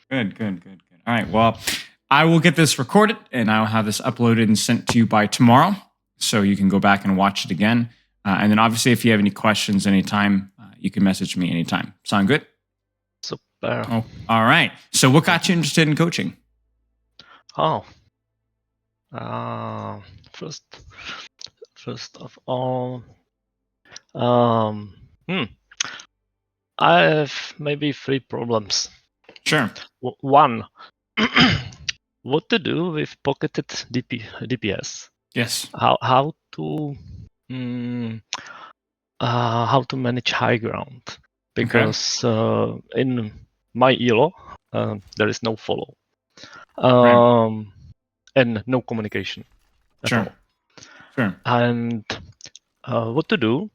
Good, good, good, good. All right. Well, I will get this recorded and I'll have this uploaded and sent to you by tomorrow. So you can go back and watch it again. And then obviously, if you have any questions anytime, you can message me anytime. Sound good? Super. Oh, all right. So what got you interested in coaching? Oh. First of all, I have maybe 3 problems. Sure. One, what to do with pocketed DPS? Yes. How to manage high ground? Because in my elo there is no follow, and no communication at all. Sure. And what to do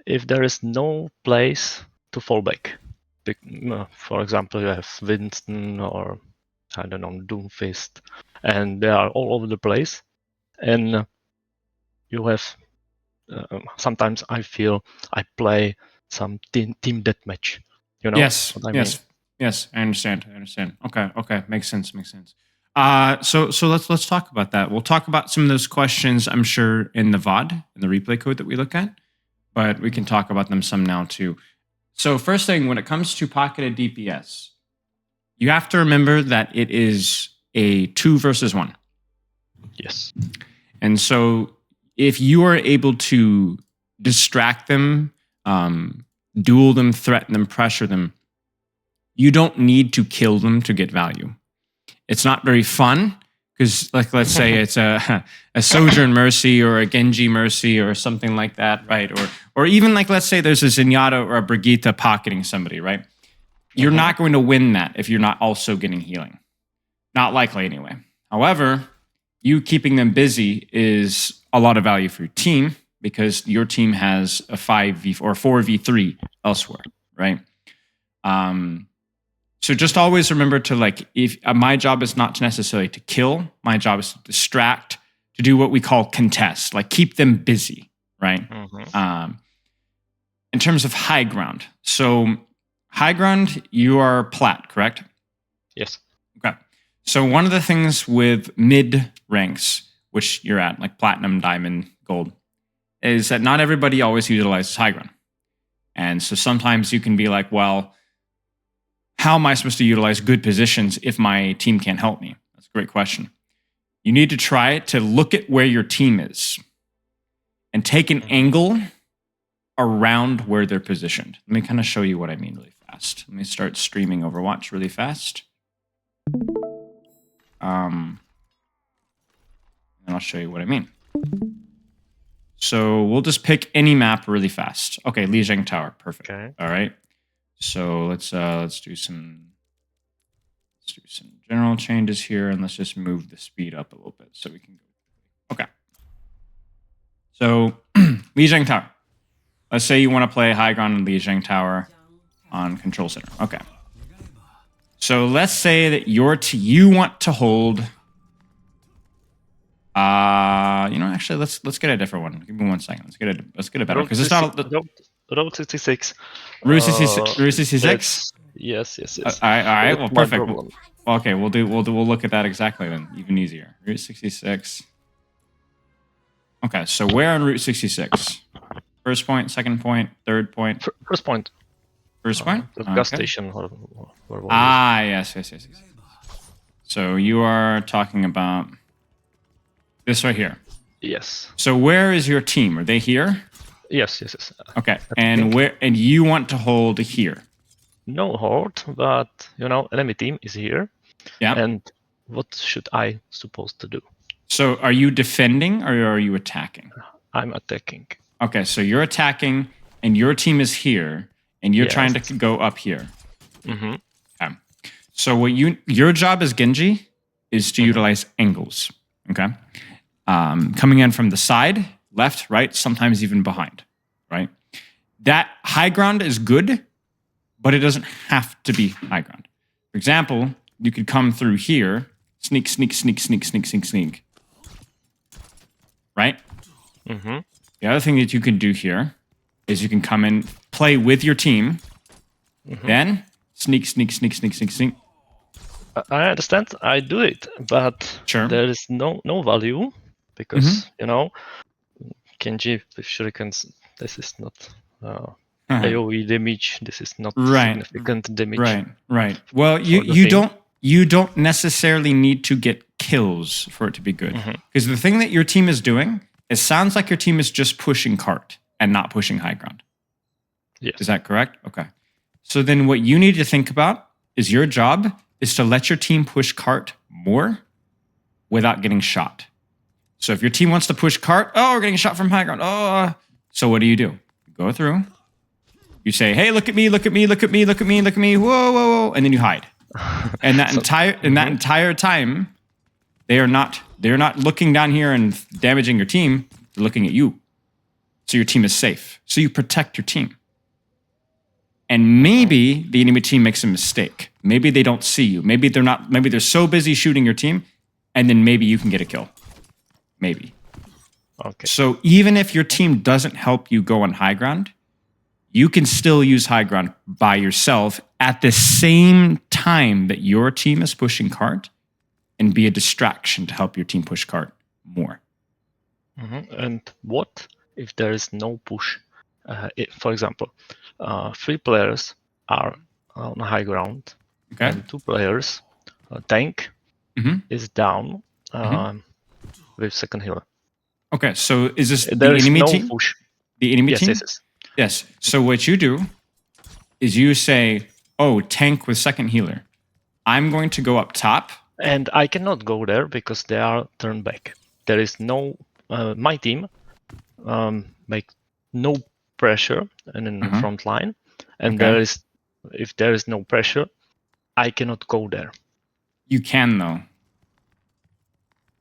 if there is no place to fall back? For example, you have Winston or I don't know, Doomfist, and they are all over the place. And you have sometimes I feel I play some team deathmatch. You know what I mean? Yes, I understand. Okay, makes sense. So let's talk about that. We'll talk about some of those questions, I'm sure, in the VOD, in the replay code that we look at, but we can talk about them some now too. So first thing, when it comes to pocketed DPS, you have to remember that it is a 2 versus 1. Yes. And so if you are able to distract them, duel them, threaten them, pressure them, you don't need to kill them to get value. It's not very fun because, like, let's say it's a Sojourn Mercy or a Genji Mercy or something like that, right? Or even like, let's say there's a Zenyatta or a Brigitte pocketing somebody, right? You're not going to win that if you're not also getting healing. Not likely anyway. However, you keeping them busy is a lot of value for your team because your team has a 5v or 4v3 elsewhere, right? So just always remember to, like, if my job is not necessarily to kill, my job is to distract, to do what we call contest, like keep them busy, right? In terms of high ground. So high ground, you are plat, correct? Yes. Okay. So one of the things with mid ranks, which you're at, like platinum, diamond, gold, is that not everybody always utilizes high ground. And so sometimes you can be like, well, how am I supposed to utilize good positions if my team can't help me? That's a great question. You need to try to look at where your team is and take an angle around where they're positioned. Let me kind of show you what I mean really fast. Let me start streaming Overwatch really fast. And I'll show you what I mean. So we'll just pick any map really fast. Okay, Lijiang Tower, perfect. Okay. All right. So let's do some general changes here, and let's just move the speed up a little bit so we can go. Okay. So Lijiang Tower. Let's say you want to play high ground in Lijiang Tower on Control Center. Okay. So let's say that you want to hold. Actually, let's get a different one. Give me 1 second. Let's get a better because it's not Route 66. Route 66. Yes. All right. Well, perfect. Okay, we'll look at that exactly then. Even easier. Route 66. Okay, so where on Route 66? First point, second point, third point. First point. First point. The gas station. Yes. So you are talking about this right here. Yes. So where is your team? Are they here? Yes. Okay, and you want to hold here? No hold, but enemy team is here. Yeah. And what should I supposed to do? So are you defending or are you attacking? I'm attacking. Okay, so you're attacking, and your team is here, and you're trying to go up here. Okay. So your job as Genji is to utilize angles. Okay. Coming in from the side, left, right, sometimes even behind, right? That high ground is good, but it doesn't have to be high ground. For example, you could come through here, sneak, right? The other thing that you can do here is you can come in, play with your team, then sneak, I understand. I do it, but Sure. there is no value because Genji with shurikens. This is not AOE damage. This is not Right. significant damage. Right. Well, for the team. you don't necessarily need to get kills for it to be good. Because the thing that your team is doing, it sounds like your team is just pushing cart and not pushing high ground. Yes. Is that correct? Okay. So then what you need to think about is your job is to let your team push cart more without getting shot. So if your team wants to push cart, oh, we're getting shot from high ground. Oh, so what do? You go through. You say, hey, look at me, look at me, look at me, look at me, look at me, whoa, whoa, whoa, and then you hide. And that entire time, they're not looking down here and damaging your team. They're looking at you. So your team is safe. So you protect your team. And maybe the enemy team makes a mistake. Maybe they don't see you. Maybe they're so busy shooting your team, and then maybe you can get a kill. Maybe. Okay. So even if your team doesn't help you go on high ground, you can still use high ground by yourself at the same time that your team is pushing cart and be a distraction to help your team push cart more. And what if there is no push? For example, 3 players are on high ground, and 2 players, tank, is down with second healer. Okay, so is this there the is enemy no team? Push. The enemy Yes, team? yes. Yes. So what you do is you say, oh, tank with second healer. I'm going to go up top. And I cannot go there because they are turned back. There is no, my team make no pressure in the front line. And if there is no pressure, I cannot go there. You can though.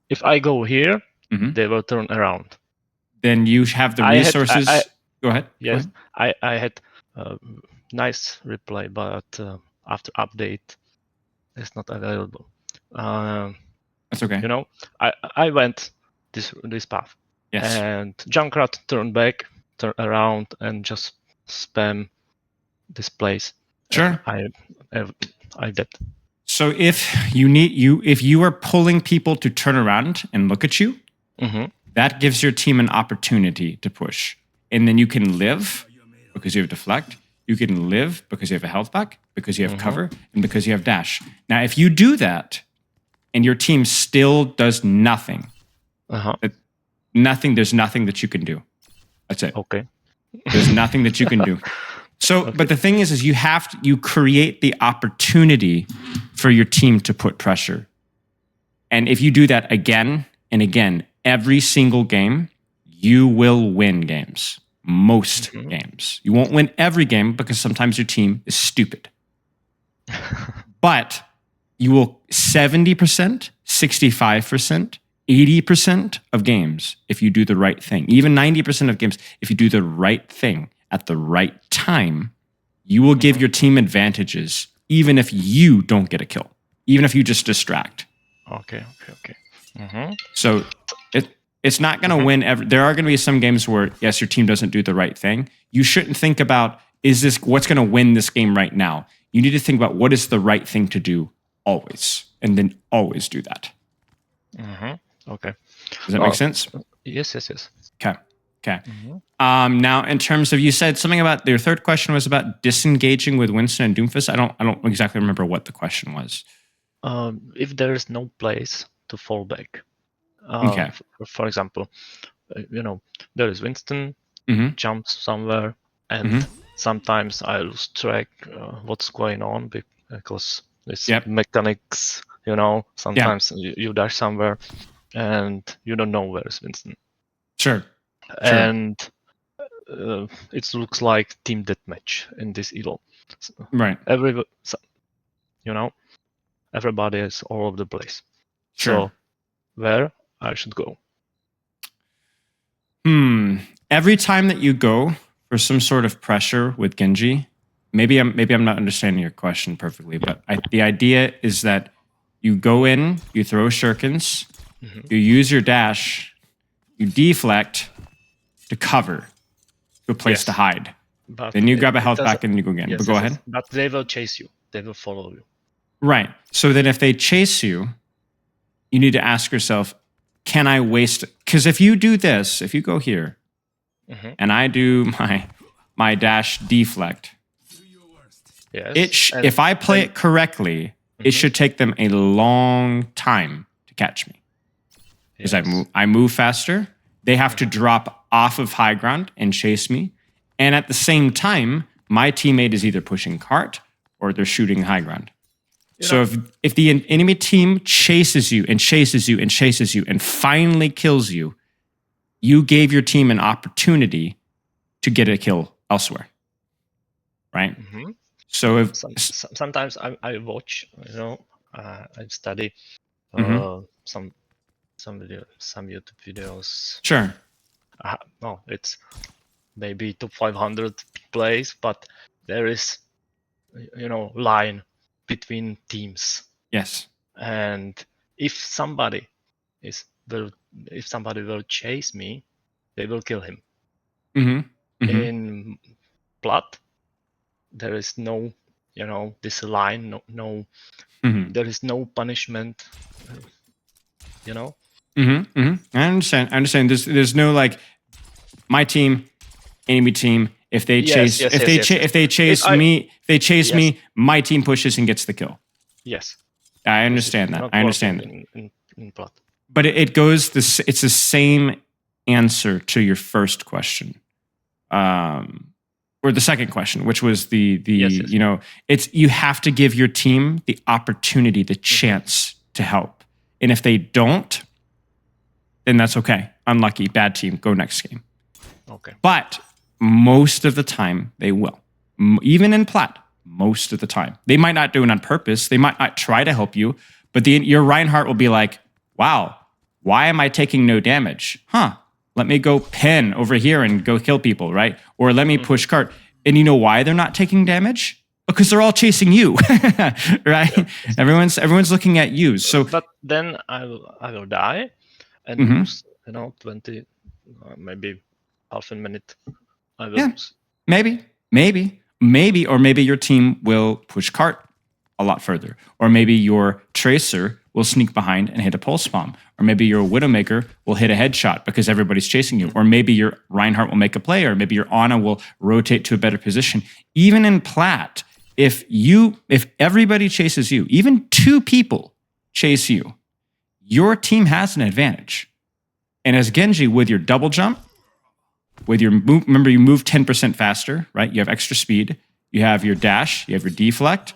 If I go here, they will turn around. Then you have the resources. Go ahead. Yes, I had a nice reply, but after update, it's not available. That's okay. You know, I went this path. Yes. And Junkrat turned back, turn around, and just spam this place. Sure. I did. So if you are pulling people to turn around and look at you, that gives your team an opportunity to push. And then you can live because you have deflect. You can live because you have a health back, because you have cover, and because you have dash. Now, if you do that and your team still does nothing, there's nothing that you can do. That's it. Okay. There's nothing that you can do. So, but the thing is you create the opportunity for your team to put pressure. And if you do that again and again, every single game, you will win games. Most games. You won't win every game because sometimes your team is stupid. But you will 70%, 65%, 80% of games if you do the right thing. Even 90% of games, if you do the right thing at the right time, you will give your team advantages even if you don't get a kill, even if you just distract. Okay. So it's not going to win. There are going to be some games where, yes, your team doesn't do the right thing. You shouldn't think about, what's going to win this game right now? You need to think about what is the right thing to do always, and then always do that. Okay. Does that make sense? Yes. Okay. Now, in terms of, you said something about, your third question was about disengaging with Winston and Doomfist. I don't exactly remember what the question was. If there is no place to fall back. For example, there is Winston, jumps somewhere, and sometimes I lose track what's going on because it's mechanics, sometimes you dash somewhere and you don't know where is Winston. Sure. And it looks like team deathmatch in this elo. Right. Everybody is all over the place. Sure. So where I should go? Every time that you go for some sort of pressure with Genji, maybe I'm not understanding your question perfectly, but the idea is that you go in, you throw shurikens, you use your dash, you deflect to cover, to a place to hide. But then you grab a health back and you go again. But go ahead. But they will chase you. They will follow you. Right. So then if they chase you, you need to ask yourself, can I waste? Because if you do this, if you go here and I do my dash deflect, Yes. if I play it correctly, it should take them a long time to catch me. Because I move faster. They have to drop off of high ground and chase me. And at the same time, my teammate is either pushing cart or they're shooting high ground. So if the enemy team chases you and chases you and chases you and finally kills you, you gave your team an opportunity to get a kill elsewhere. Right? So if sometimes I watch, I study some YouTube videos. Sure. No, it's maybe top 500 plays, but there is, line between teams. Yes. And if somebody will chase me, they will kill him. In blood, there is no, this line, no, there is no punishment, I understand. There's no like my team, enemy team. If they chase, if they chase me, my team pushes and gets the kill. Yes, I understand that. I understand that. In plot. But it goes this. It's the same answer to your first question, or the second question, which was the it's you have to give your team the opportunity, the chance to help, and if they don't, then that's okay. Unlucky, bad team. Go next game. Okay. But most of the time, they will. Even in plat, most of the time. They might not do it on purpose. They might not try to help you. But your Reinhardt will be like, wow, why am I taking no damage? Let me go pen over here and go kill people, right? Or let me push cart. And you know why they're not taking damage? Because they're all chasing you, right? Yeah. Everyone's looking at you. So, but then I will die and lose, 20, maybe half a minute. I will lose. Maybe, or maybe your team will push cart a lot further, or maybe your tracer will sneak behind and hit a pulse bomb, or maybe your Widowmaker will hit a headshot because everybody's chasing you, or maybe your Reinhardt will make a play, or maybe your Ana will rotate to a better position. Even in plat, if everybody chases you, even 2 people chase you, your team has an advantage. And as Genji, with your double jump, with your move, remember you move 10% faster, right? You have extra speed. You have your dash. You have your deflect.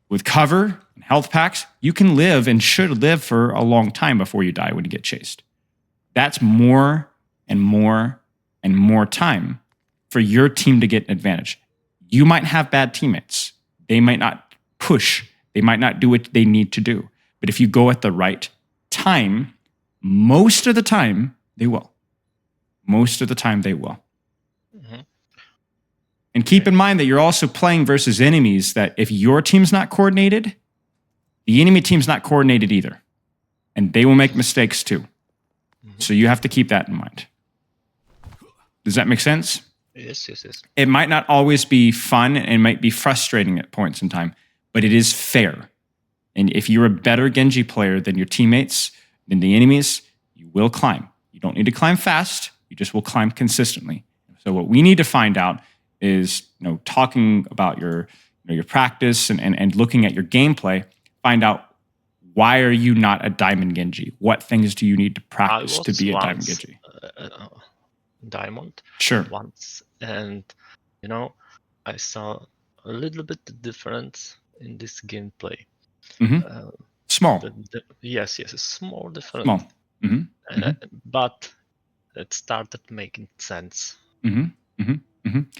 With cover and health packs, you can live and should live for a long time before you die when you get chased. That's more and more and more time for your team to get an advantage. You might have bad teammates. They might not push. They might not do what they need to do. But if you go at the right time, most of the time, they will. Most of the time, they will. And keep in mind that you're also playing versus enemies that if your team's not coordinated, the enemy team's not coordinated either. And they will make mistakes too. So you have to keep that in mind. Does that make sense? Yes. It might not always be fun and it might be frustrating at points in time, but it is fair. And if you're a better Genji player than your teammates, than the enemies, you will climb. You don't need to climb fast. You just will climb consistently. So what we need to find out is, talking about your practice and looking at your gameplay, find out why are you not a Diamond Genji? What things do you need to practice to be a Diamond Genji? Diamond. Sure. Once, and I saw a little bit difference in this gameplay. Small. Yes, a small difference. Small. But it started making sense.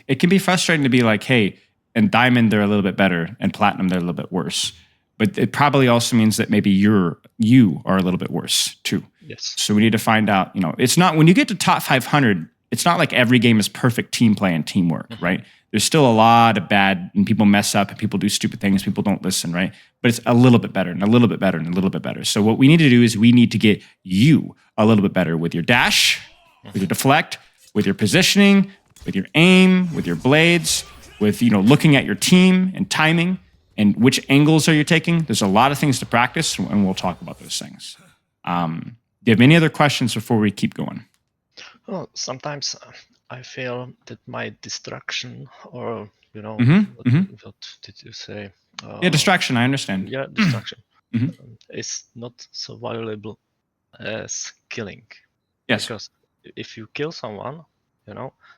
It can be frustrating to be like, hey, in Diamond they're a little bit better, and Platinum they're a little bit worse. But it probably also means that maybe you are a little bit worse too. Yes. So we need to find out, it's not, when you get to top 500, it's not like every game is perfect team play and teamwork, right? There's still a lot of bad, and people mess up and people do stupid things, people don't listen, right? But it's a little bit better and a little bit better and a little bit better. So what we need to do is we need to get you a little bit better with your dash, with your deflect, with your positioning, with your aim, with your blades, with looking at your team and timing. and which angles are you taking? There's a lot of things to practice, and we'll talk about those things. Do you have any other questions before we keep going? Well, sometimes I feel that my distraction, or what did you say? Yeah, distraction. I understand. Yeah, distraction Mhm. is not so valuable as killing. Yes. Because if you kill someone,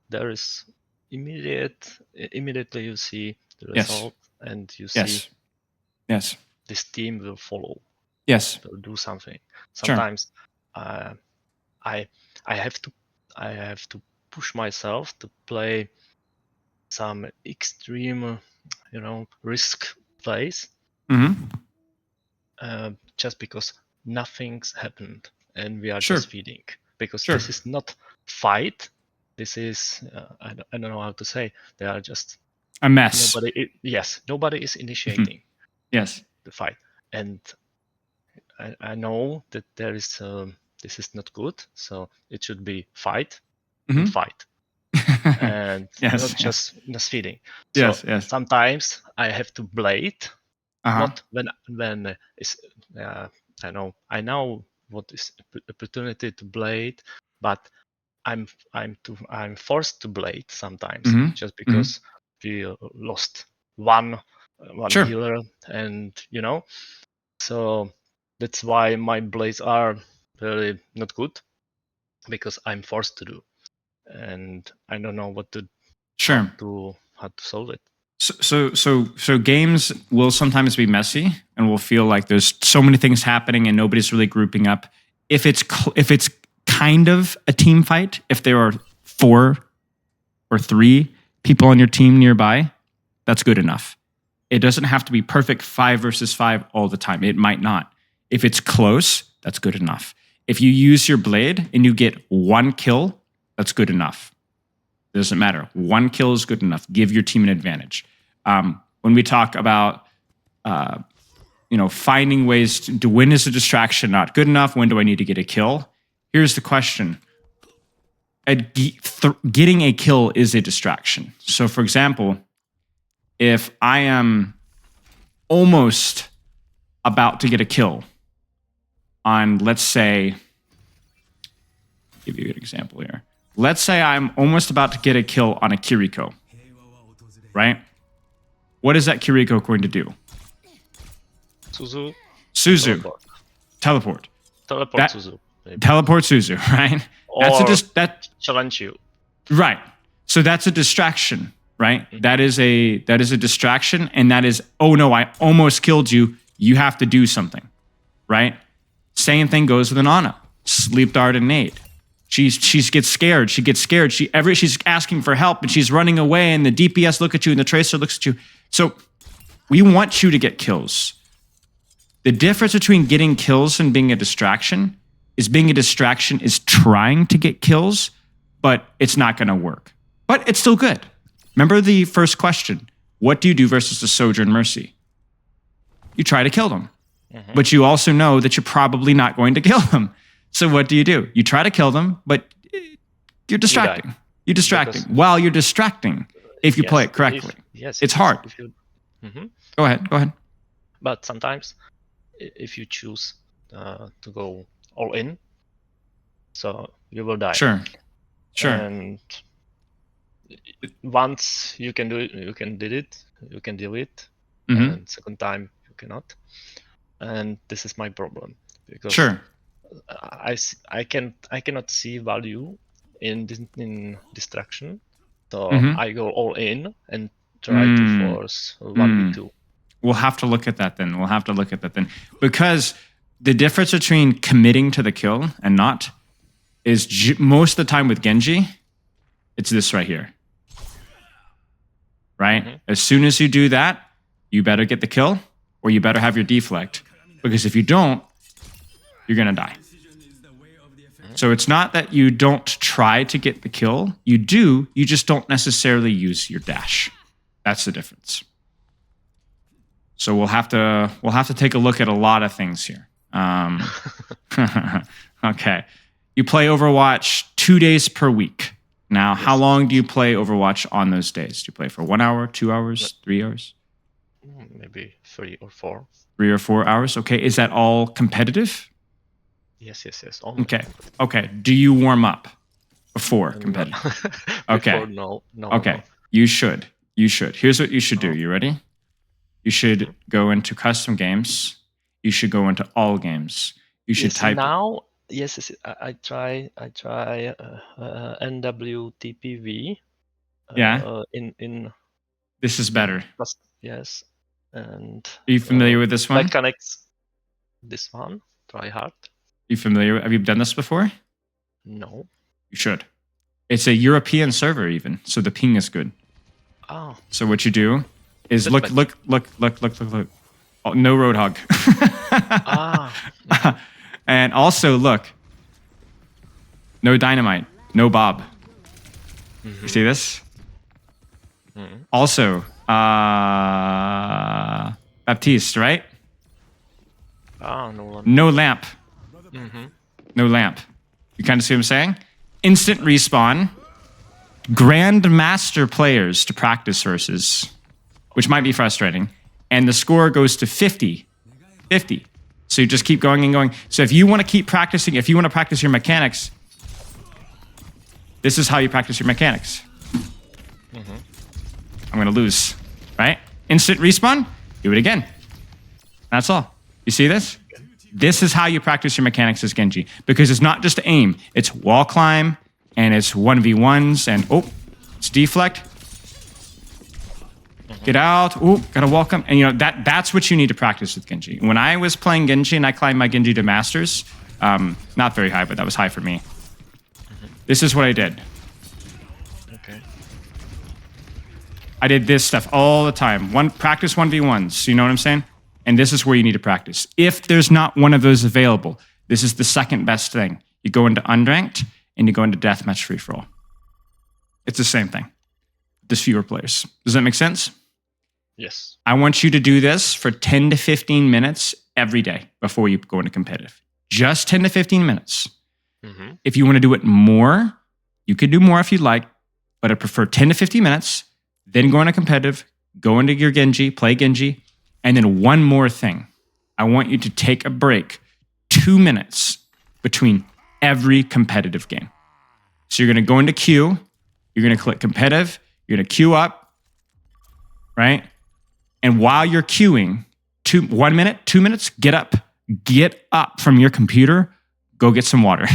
there is immediately you see the Yes. result, and you see Yes. this team will follow. Yes. Will do something. Sure. Sometimes I have to push myself to play some extreme, risk plays, just because nothing's happened and we are Sure. just feeding. Because Sure. this is not fight. This is I don't know how to say. They are just A mess. Nobody is initiating Yes. the fight, and I know that there is this is not good. So it should be fight and fight, and not just feeding. So sometimes I have to blade, not when it's I know what is opportunity to blade, but I'm forced to blade sometimes just because we lost one healer, and so that's why my blades are really not good, because I'm forced to do, and I don't know what to how to solve it. So games will sometimes be messy, and will feel like there's so many things happening and nobody's really grouping up. If it's kind of a team fight, if there are 4 or 3 people on your team nearby, that's good enough. It doesn't have to be perfect 5 versus 5 all the time. It might not. If it's close, that's good enough. If you use your blade and you get 1 kill, that's good enough. It doesn't matter. 1 kill is good enough. Give your team an advantage. When we talk about finding ways to when is a distraction not good enough? When do I need to get a kill? Here's the question. Getting a kill is a distraction. So, for example, if I am almost about to get a kill on, let's say, I'll give you an example here. Let's say I'm almost about to get a kill on a Kiriko, right? What is that Kiriko going to do? Suzu. Teleport. Suzu. Maybe. Teleport Suzu, right? Or challenge you. Right. So that's a distraction, right? Mm-hmm. That is a distraction, and that is, oh no, I almost killed you. You have to do something, right? Same thing goes with an Ana. Sleep dart and nade. She gets scared. She gets scared. She's asking for help, and she's running away, and the DPS look at you and the tracer looks at you. So we want you to get kills. The difference between getting kills and being a distraction is trying to get kills, but it's not going to work. But it's still good. Remember the first question. What do you do versus the Sojourn Mercy? You try to kill them. Mm-hmm. But you also know that you're probably not going to kill them. So what do? You try to kill them, but you're distracting. You're distracting. While you're distracting, if you play it correctly. It's hard. Go ahead. But sometimes, if you choose to go all in, so you will die. Sure. And once you can do it, you can do it, and second time you cannot. And this is my problem, because I cannot see value in distraction, so I go all in and try to force 1v2. We'll have to look at that then. Because the difference between committing to the kill and not is most of the time with Genji, it's this right here. Right? Mm-hmm. As soon as you do that, you better get the kill, or you better have your deflect. Because if you don't, you're going to die. So it's not that you don't try to get the kill. You do. You just don't necessarily use your dash. That's the difference. So we'll have to take a look at a lot of things here. Okay. You play Overwatch 2 days per week. Now, how long do you play Overwatch on those days? Do you play for 1 hour, 2 hours, 3 hours? Maybe 3 or 4. 3 or 4 hours. Okay. Is that all competitive? Yes. Only Okay. competitive. Okay. Do you warm up before No. competitive? Before, Okay. no. Okay. You should. Here's what you should do. Oh. You ready? You should go into custom games. You should go into all games. You should Yes, type. now. Yes, I try NWTPV. Yeah. In This is better. yes, and Are you familiar with this one? mechanics. This one, try hard. You familiar? Have you done this before? No. You should. It's a European server even, so the ping is good. Oh. So what you do is look. Oh, no roadhog. And also look. No dynamite. No Bob. You see this? Also, Baptiste, right? No one. No lamp. No lamp. You kind of see what I'm saying? Instant respawn. Grandmaster players to practice versus, which might be frustrating. And the score goes to 50. 50. So you just keep going and going. So if you want to keep practicing, if you want to practice your mechanics, this is how you practice your mechanics. I'm going to lose, right? Instant respawn, do it again. That's all. You see this? This is how you practice your mechanics as Genji. Because it's not just aim, it's wall climb, and it's 1v1s, and it's deflect. Get out. Gotta walk up. And that's what you need to practice with Genji. When I was playing Genji and I climbed my Genji to Masters, not very high, but that was high for me. This is what I did. Okay. I did this stuff all the time. Practice 1v1s, you know what I'm saying? And this is where you need to practice. If there's not one of those available, this is the second best thing. You go into unranked and you go into deathmatch free-for-all. It's the same thing. There's fewer players. Does that make sense? Yes. I want you to do this for 10 to 15 minutes every day before you go into competitive. Just 10 to 15 minutes. If you want to do it more, you could do more if you'd like, but I prefer 10 to 15 minutes, then go into competitive, go into your Genji, play Genji, and then one more thing. I want you to take a break, 2 minutes between every competitive game. So you're going to go into queue, you're going to click competitive, you're going to queue up, right? And while you're queuing, 1 minute, 2 minutes, get up from your computer, go get some water,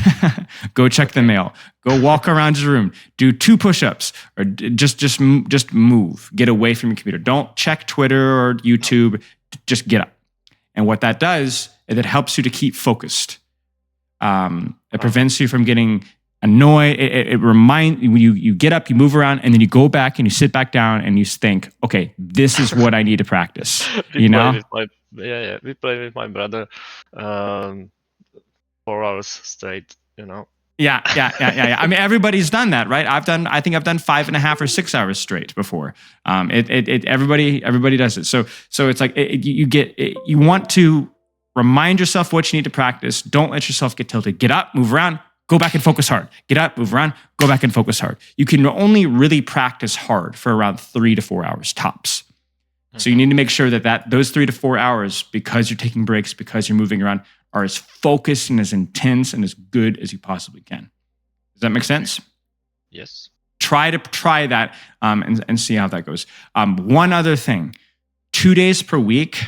go check the mail, go walk around your room, do 2 push-ups, or just move, get away from your computer. Don't check Twitter or YouTube, just get up. And what that does is it helps you to keep focused. It prevents you from getting annoyed. It reminds you get up, you move around, and then you go back and you sit back down and you think, okay, this is what I need to practice. We play with my brother 4 hours straight, Yeah. I mean, everybody's done that, right? I think I've done 5.5 or 6 hours straight before. Everybody does it. So it's like you want to remind yourself what you need to practice. Don't let yourself get tilted. Get up, move around, go back and focus hard. Get up, move around, go back and focus hard. You can only really practice hard for around 3 to 4 hours tops. So you need to make sure that those 3 to 4 hours, because you're taking breaks, because you're moving around, are as focused and as intense and as good as you possibly can. Does that make sense? Yes. Try that and see how that goes. One other thing, 2 days per week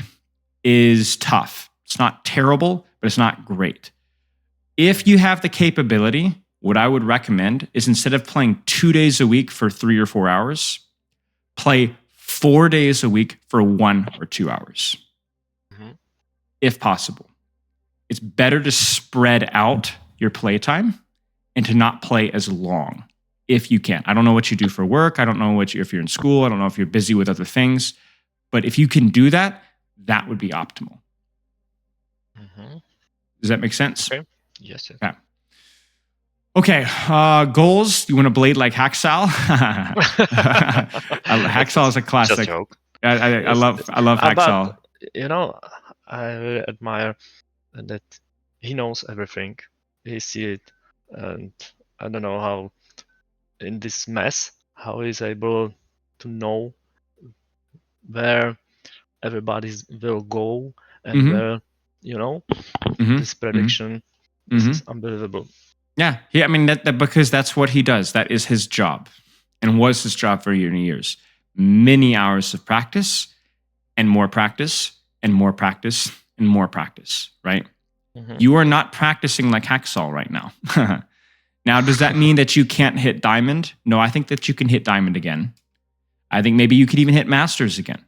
is tough. It's not terrible, but it's not great. If you have the capability, what I would recommend is instead of playing 2 days a week for 3 or 4 hours, play 4 days a week for 1 or 2 hours, if possible. It's better to spread out your playtime and to not play as long if you can. I don't know what you do for work. I don't know if you're in school. I don't know if you're busy with other things. But if you can do that, that would be optimal. Does that make sense? Okay. Yes. Okay. Goals. You want to blade like Hacksaw? Hacksaw is a classic. Just a joke. I love Hacksaw. I really admire that he knows everything. He sees it, and I don't know how in this mess how he's able to know where everybody will go and Mhm. where, Mhm. this prediction. This is unbelievable. Yeah, I mean that because that's what he does. That is his job, and was his job for years and years. Many hours of practice, and more practice, and more practice, and more practice. Right? Mhm. You are not practicing like Hacksaw right now. Now, does that mean that you can't hit Diamond? No, I think that you can hit Diamond again. I think maybe you could even hit Masters again.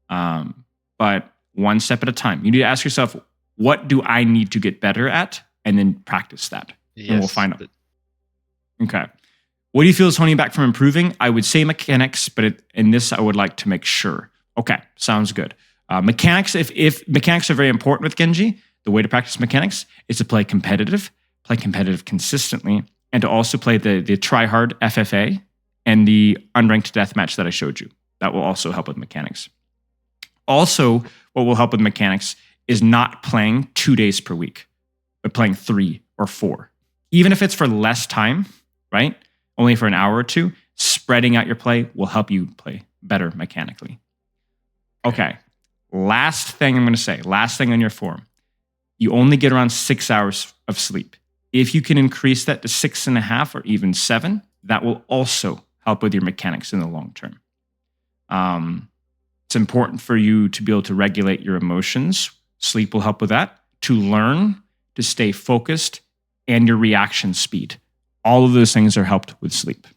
But one step at a time. You need to ask yourself, what do I need to get better at? And then practice that. Yes, and we'll find out. Okay. What do you feel is holding you back from improving? I would say mechanics, but in this, I would like to make sure. Okay, sounds good. Mechanics, if mechanics are very important with Genji, the way to practice mechanics is to play competitive consistently, and to also play the try-hard FFA and the unranked deathmatch that I showed you. That will also help with mechanics. Also, what will help with mechanics is not playing 2 days per week, but playing 3 or 4. Even if it's for less time, right? Only for an hour or two, spreading out your play will help you play better mechanically. Okay. Last thing I'm going to say, last thing on your form. You only get around 6 hours of sleep. If you can increase that to 6.5 or even 7, that will also help with your mechanics in the long term. It's important for you to be able to regulate your emotions. Sleep will help with that. To learn, to stay focused, and your reaction speed. All of those things are helped with sleep.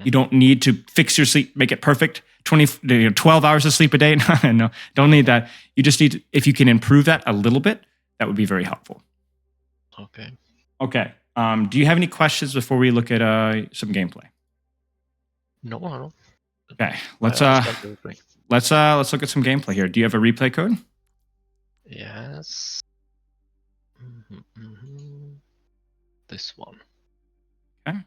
You don't need to fix your sleep, make it perfect. 12 hours of sleep a day. No, don't need that. You just need to, if you can improve that a little bit, that would be very helpful. Okay. Okay. Do you have any questions before we look at some gameplay? No. Okay. Let's look at some gameplay here. Do you have a replay code? Yes. This one. Okay.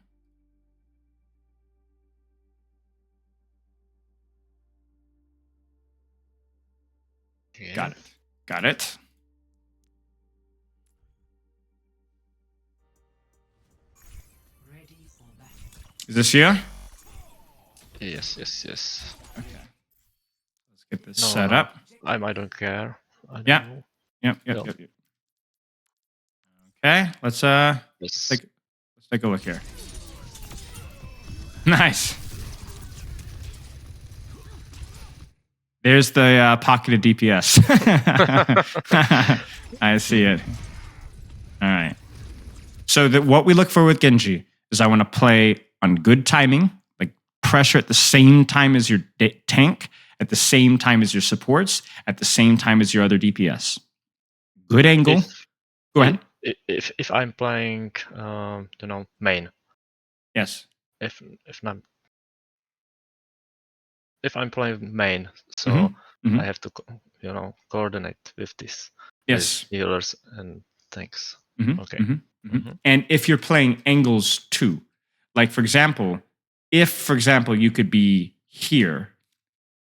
Yeah. Got it. Is this you? Yes. Okay. Let's get this set up. I don't care. Yep. Okay. Let's take a look here. Nice. There's the pocketed DPS. I see it. All right. So what we look for with Genji is I want to play on good timing, like pressure at the same time as your tank, at the same time as your supports, at the same time as your other DPS. Good angle. Go ahead. If I'm playing, main. Yes. If I'm playing main, so I have to, coordinate with this. Yes. With healers and tanks. Okay. And if you're playing angles too, like for example, you could be here,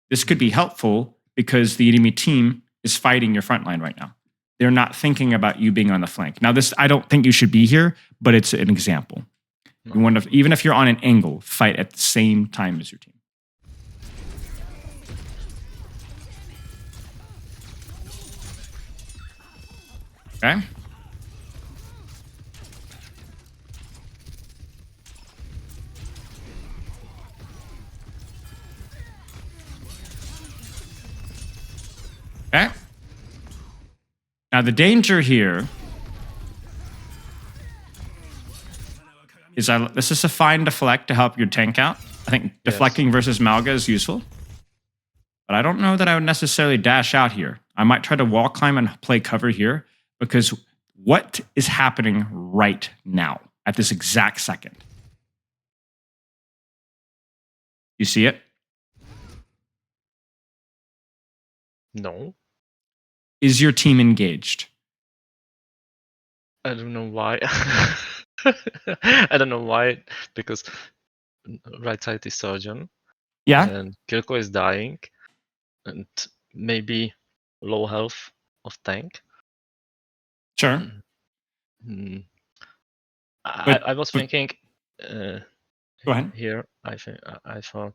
this could be helpful because the enemy team is fighting your front line right now. They're not thinking about you being on the flank. Now, this I don't think you should be here, but it's an example. You want to, even if you're on an angle, fight at the same time as your team. Okay. Okay. Now the danger here is this is a fine deflect to help your tank out. I think deflecting versus Malga is useful. But I don't know that I would necessarily dash out here. I might try to wall climb and play cover here, because what is happening right now at this exact second? You see it? No. Is your team engaged? I don't know why. I don't know why, because right side is surgeon. Yeah. And Kirko is dying, and maybe low health of tank. Sure. I was thinking. Go ahead. Here, I thought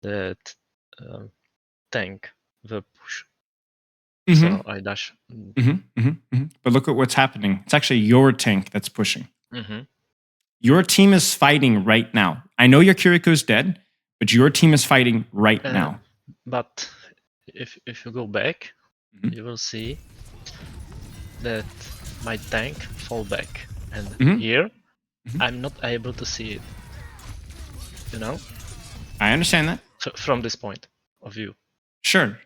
that tank will push. Mhm. So I dash. But look at what's happening. It's actually your tank that's pushing. Mm-hmm. Your team is fighting right now. I know your Kiriko's dead, but your team is fighting right now. But if you go back, Mhm. you will see that my tank fall back, and here I'm not able to see it. You know, I understand that. from this point of view. Sure.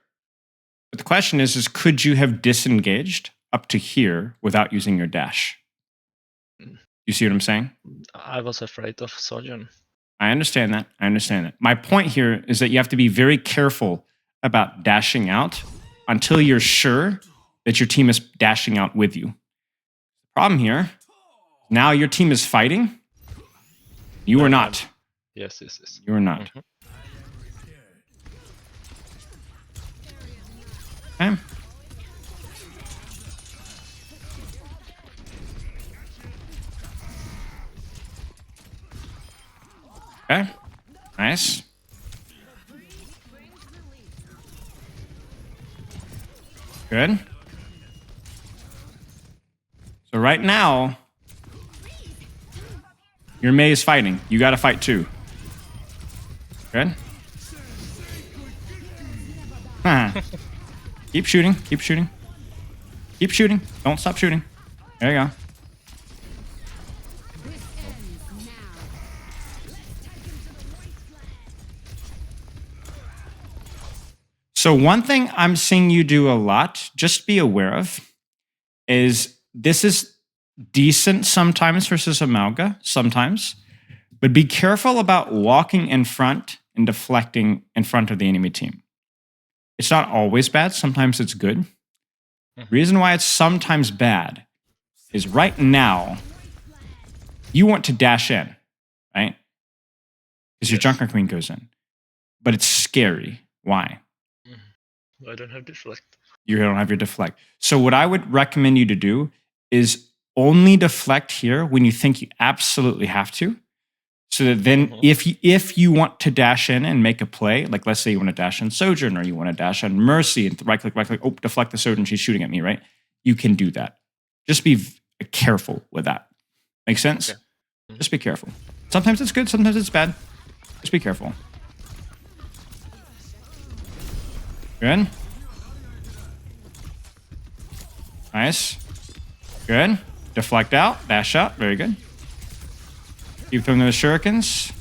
But the question is could you have disengaged up to here without using your dash? You see what I'm saying? I was afraid of Sojourn. I understand that. I understand that. My point here is that you have to be very careful about dashing out until you're sure that your team is dashing out with you. Problem here, now your team is fighting. You are not. Yes. You are not. Okay. Okay. Nice. Good. So right now, your Mei is fighting. You got to fight too. Good. Keep shooting. Keep shooting. Keep shooting. Don't stop shooting. There you go. So one thing I'm seeing you do a lot, just be aware of, is this is decent sometimes versus Amalga, sometimes, but be careful about walking in front and deflecting in front of the enemy team. It's not always bad. Sometimes it's good. Reason why it's sometimes bad is right now, you want to dash in, right? Because your Junker Queen goes in. But it's scary. Why? I don't have deflect. You don't have your deflect. So what I would recommend you to do is only deflect here when you think you absolutely have to. So that then if you want to dash in and make a play, like let's say you want to dash in Sojourn or you want to dash on Mercy and right click, oh, deflect the Sojourn, she's shooting at me, right? You can do that. Just be careful with that. Make sense? Okay. Just be careful. Sometimes it's good, sometimes it's bad. Just be careful. Good. Nice. Good. Deflect out, dash out, very good. Keep throwing those shurikens.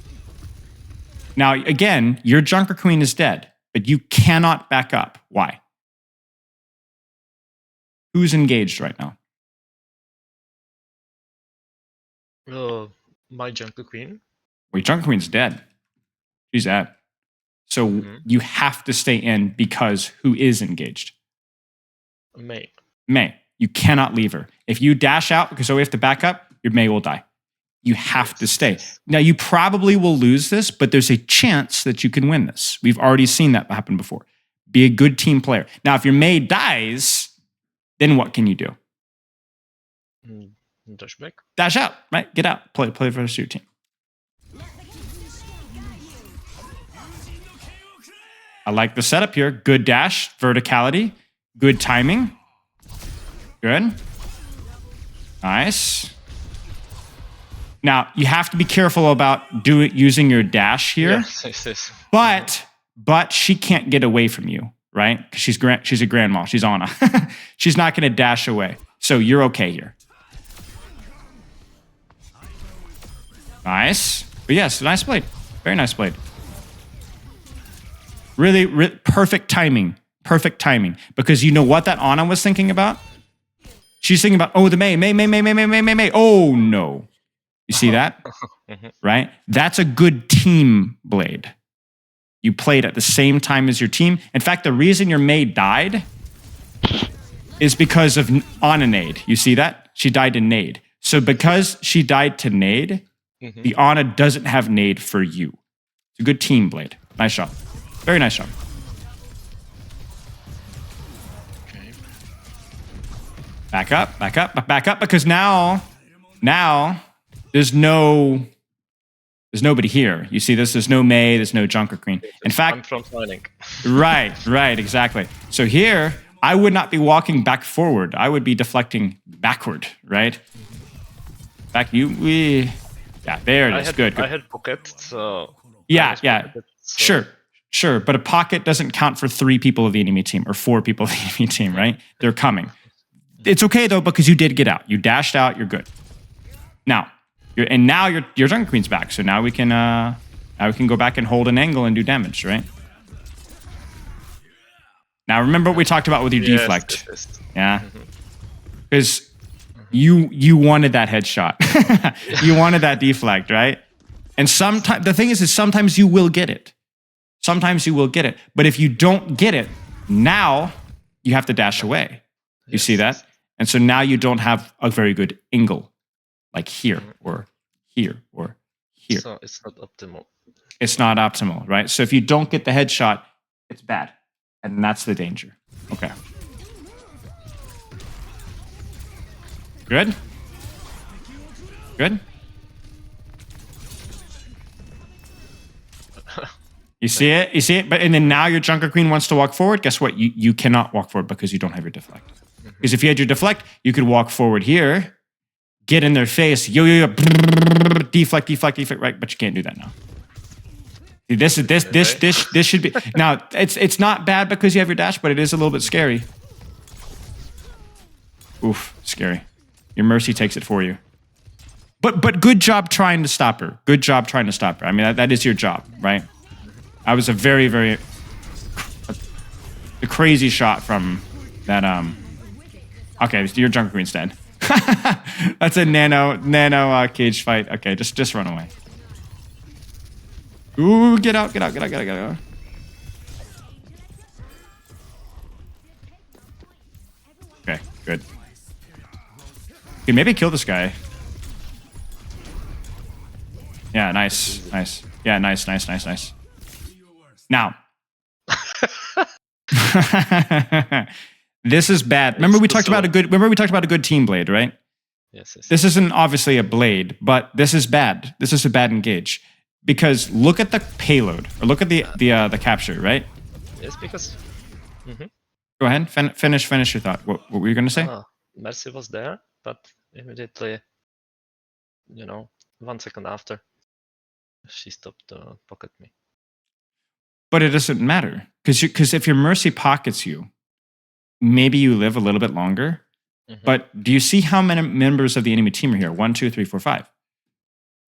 Now, again, your Junker Queen is dead, but you cannot back up. Why? Who's engaged right now? My Junker Queen. Well, your Junker Queen's dead. She's dead. So you have to stay in because who is engaged? Mei. Mei. You cannot leave her. If you dash out because we have to back up, your Mei will die. You have to stay. Now, you probably will lose this, but there's a chance that you can win this. We've already seen that happen before. Be a good team player. Now, if your Mei dies, then what can you do? Dash back. Dash out, right? Get out. Play for the your team. I like the setup here. Good dash, verticality, good timing. Good. Nice. Now, you have to be careful about using your dash here. Yes. But she can't get away from you, right? Because she's a grandma. She's Anna. She's not going to dash away. So you're okay here. Nice. But yes, nice blade. Very nice blade. Really, perfect timing. Perfect timing. Because you know what that Anna was thinking about? She's thinking about, oh, the Mei. Oh, no. You see that? Right? That's a good team blade. You played at the same time as your team. In fact, the reason your Mei died is because of on a nade. You see that? She died to nade. So because she died to nade, the Ana doesn't have nade for you. It's a good team blade. Nice shot. Very nice shot. Okay. Back up, because now there's no There's nobody here. You see this? There's no Mei, there's no Junker Queen. In fact, I'm front lining. right, exactly. So here, I would not be walking back forward. I would be deflecting backward, right? Back yeah, there it is. Good. I had pocket, so yeah. Pocketed, so. Sure. But a pocket doesn't count for 3 people of the enemy team or 4 people of the enemy team, right? They're coming. It's okay though because you did get out. You dashed out. You're good. Now your Junker Queen's back. So now we can go back and hold an angle and do damage, right? Now remember what we talked about with your deflect. Yes. Yeah, because you wanted that headshot. You wanted that deflect, right? And sometimes the thing is sometimes you will get it. Sometimes you will get it. But if you don't get it, now you have to dash away. You see that? And so now you don't have a very good angle, like here or here or here. So it's not optimal. It's not optimal, right? So if you don't get the headshot, it's bad. And that's the danger. Okay. Good? Good? You see it? You see it? But and then now your Junker Queen wants to walk forward. Guess what? You cannot walk forward because you don't have your deflect. Because if you had your deflect, you could walk forward here, get in their face, deflect, right? But you can't do that now. See, this should be now. It's not bad because you have your dash, but it is a little bit scary. Oof, scary. Your Mercy takes it for you. But good job trying to stop her. Good job trying to stop her. I mean that is your job, right? I was a very a crazy shot from that. Okay, your Junker Queen's dead. That's a nano cage fight. Okay, just run away. Ooh, get out. Okay, good. Okay, maybe kill this guy. Yeah, nice. Yeah, nice. Now. This is bad. Remember we talked about a good team blade, right? Yes. This isn't obviously a blade, but this is bad. This is a bad engage. Because look at the payload, or look at the capture, right? Yes, because. Go ahead, finish your thought. What were you going to say? Mercy was there, but immediately, 1 second after, she stopped pocket me. But it doesn't matter because if your Mercy pockets you, maybe you live a little bit longer. But do you see how many members of the enemy team are here? 1, 2, 3, 4, 5.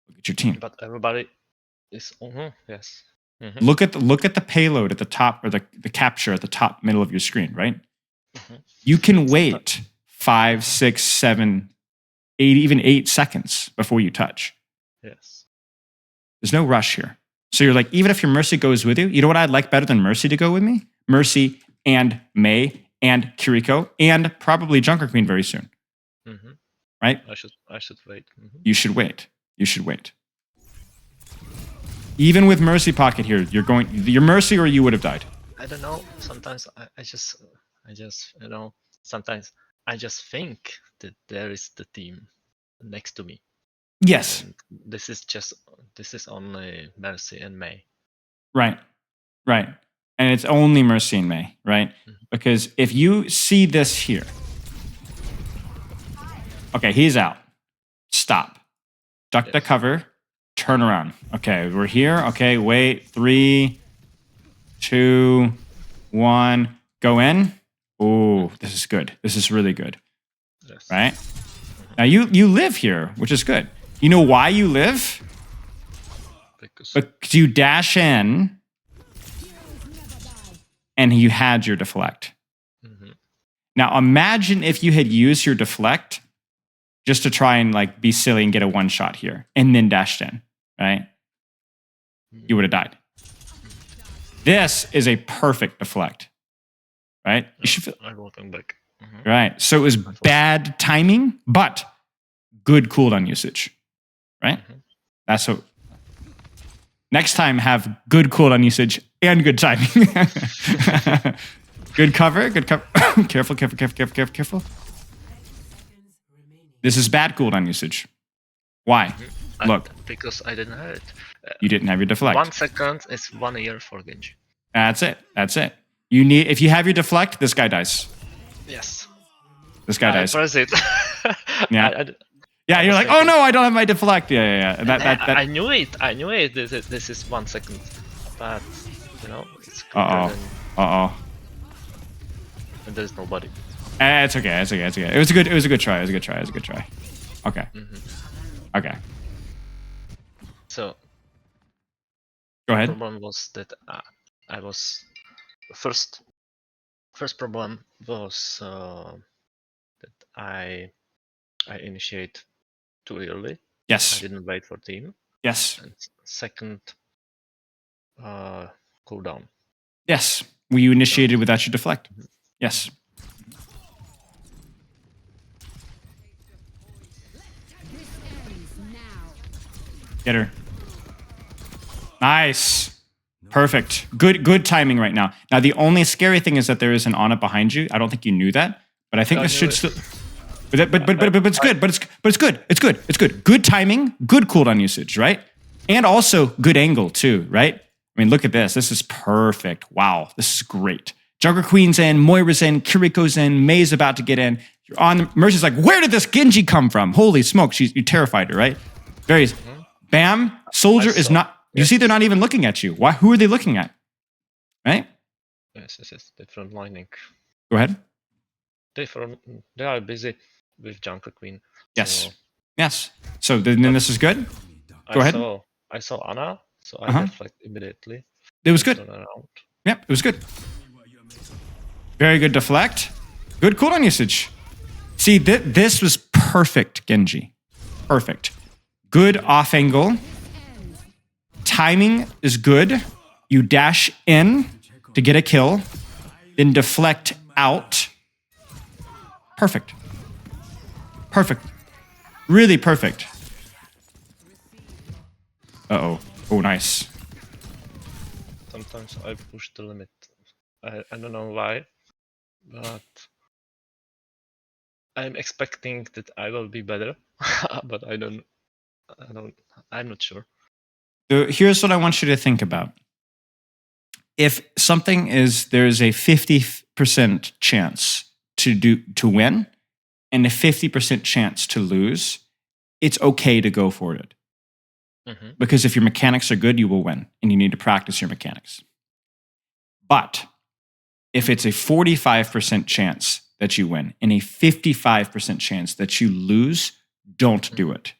Look at your team. But everybody is. Yes. Look at the payload at the top, or the capture at the top middle of your screen, right? You can wait 5, 6, 7, 8, even 8 seconds before you touch. Yes. There's no rush here. So you're like, even if your Mercy goes with you, you know what I'd like better than Mercy to go with me? Mercy and Mei and Kiriko and probably Junker Queen very soon. Right? I should wait. You should wait. Even with Mercy pocket here, your Mercy or you would have died. I don't know. Sometimes I just sometimes I just think that there is the team next to me. Yes. And this is only Mercy and Mei. Right. And it's only Mercy and Mei, right? Because if you see this here, okay, he's out. Stop. Duck the cover. Turn around. Okay, we're here. Okay, wait. 3, 2, 1. Go in. Oh, this is good. This is really good. Yes. Right? Now you live here, which is good. You know why you live? Because you dash in and you had your deflect. Now imagine if you had used your deflect just to try and like be silly and get a one shot here and then dashed in, right? You would have died. This is a perfect deflect, right? You should feel I'm walking back. Right. So it was bad timing, but good cooldown usage, right? That's what. Next time, have good cooldown usage and good timing. Good cover. Careful. This is bad cooldown usage. Why? Look, because I didn't have it. you didn't have your deflect. 1 second is 1 year for Genji. That's it. That's it. You need, if you have your deflect, this guy dies. Yes. This guy I dies. press it. Yeah. Yeah, you're like, oh no, I don't have my deflect. Yeah. And that. I knew it. I knew it. This is 1 second, but it's quicker Uh oh. and there's nobody. It's okay. It's okay. It was a good try. Okay. Okay. So Go ahead. the problem was that I was first problem was that I initiate too early. I Yes. didn't wait for team. Yes. And second, cooldown. Yes. Well, you initiated without your deflect. Yes. Get her. Nice. Perfect. Good timing right now. Now, the only scary thing is that there is an Ana behind you. I don't think you knew that, but I think this should still. But it's good. But it's good. It's good. Good timing. Good cooldown usage, right? And also good angle too, right? I mean, look at this. This is perfect. Wow, this is great. Jungle Queen's in, Moira's in, Kiriko's in, May's about to get in. You're on. Mercy's like, where did this Genji come from? Holy smoke! You terrified her, right? Very. Bam. Soldier is not. You see, they're not even looking at you. Why? Who are they looking at? Right? Yes. Different lining. Go ahead. They are busy with Jungle Queen. Yes. So Yes. So then this is good. Go ahead. I saw Ana, so I deflect immediately. It was good. Turn around. Yep, it was good. Very good deflect. Good cooldown usage. See, this was perfect, Genji. Perfect. Good off angle. Timing is good. You dash in to get a kill, then deflect out. Perfect. Perfect. Really perfect. Uh-oh. Oh, nice. Sometimes I push the limit. I don't know why, but I'm expecting that I will be better, but I'm not sure. So here's what I want you to think about. If something is, there's a 50% chance to win and a 50% chance to lose, it's okay to go for it. Because if your mechanics are good, you will win, and you need to practice your mechanics. But if it's a 45% chance that you win and a 55% chance that you lose, don't do it.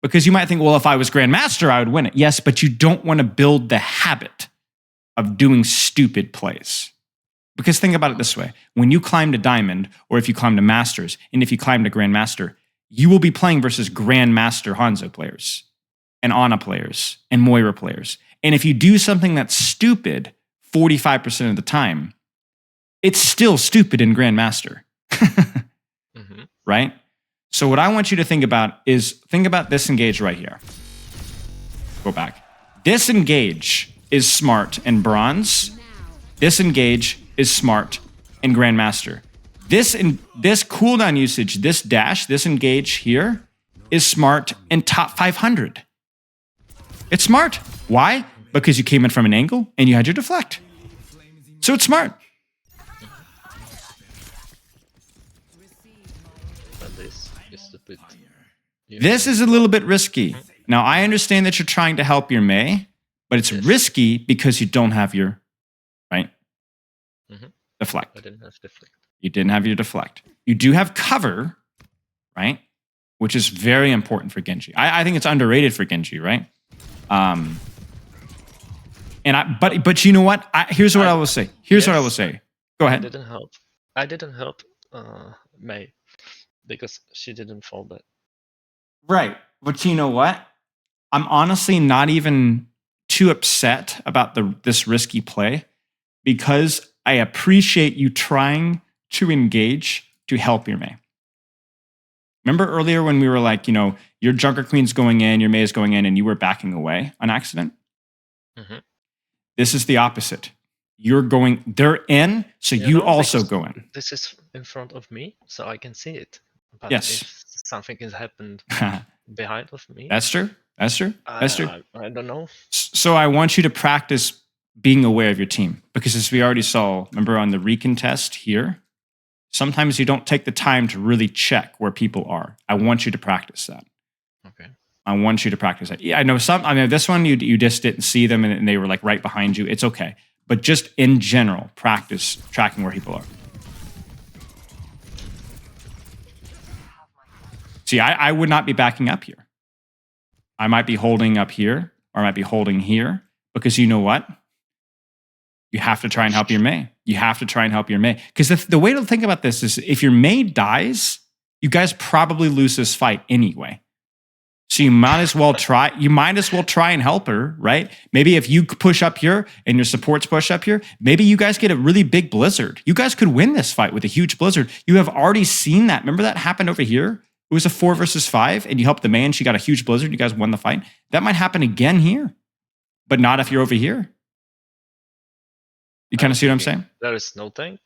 Because you might think, well, if I was Grandmaster, I would win it. Yes, but you don't want to build the habit of doing stupid plays. Because think about it this way. When you climbed a diamond, or if you climbed a Masters, and if you climbed a Grandmaster, you will be playing versus Grandmaster Hanzo players, and Ana players, and Moira players. And if you do something that's stupid 45% of the time, it's still stupid in Grandmaster. Right? So what I want you to think about is, think about disengage right here. Go back. Disengage is smart in Bronze. Disengage is smart in Grandmaster. This cooldown usage, this dash, this engage here, is smart in top 500. It's smart. Why? Because you came in from an angle and you had your deflect. So it's smart. This is a little bit risky. Now, I understand that you're trying to help your Mei, but it's risky because you don't have your, right? Deflect. I didn't have deflect. You didn't have your deflect. You do have cover, right? Which is very important for Genji. I think it's underrated for Genji, right? But you know what? Here's what I will say. Here's what I will say. Go ahead. I didn't help Mei because she didn't fall back. Right. But you know what? I'm honestly not even too upset about this risky play because I appreciate you trying to engage to help your Mei. Remember earlier when we were like, your Junker Queen's going in, your Mei is going in, and you were backing away on accident? This is the opposite. They're in, so you also go in. This is in front of me, so I can see it. But yes. if something has happened behind of me. That's true. Esther? Esther? I don't know. So I want you to practice being aware of your team, because as we already saw, remember on the recon test here, sometimes you don't take the time to really check where people are. I want you to practice that. Okay. I want you to practice that. Yeah, I know some. I mean, this one you just didn't see them and they were like right behind you. It's okay, but just in general, practice tracking where people are. See, I would not be backing up here. I might be holding up here, or I might be holding here, because you know what? You have to try and help your Mei. You have to try and help your Mei. Because the way to think about this is, if your Mei dies, you guys probably lose this fight anyway. So you might as well try. You might as well try and help her, right? Maybe if you push up here and your supports push up here, maybe you guys get a really big blizzard. You guys could win this fight with a huge blizzard. You have already seen that. Remember that happened over here? It was a 4 versus 5, and you helped the man. She got a huge blizzard. You guys won the fight. That might happen again here, but not if you're over here. You kind of see what I'm saying? There is no tank.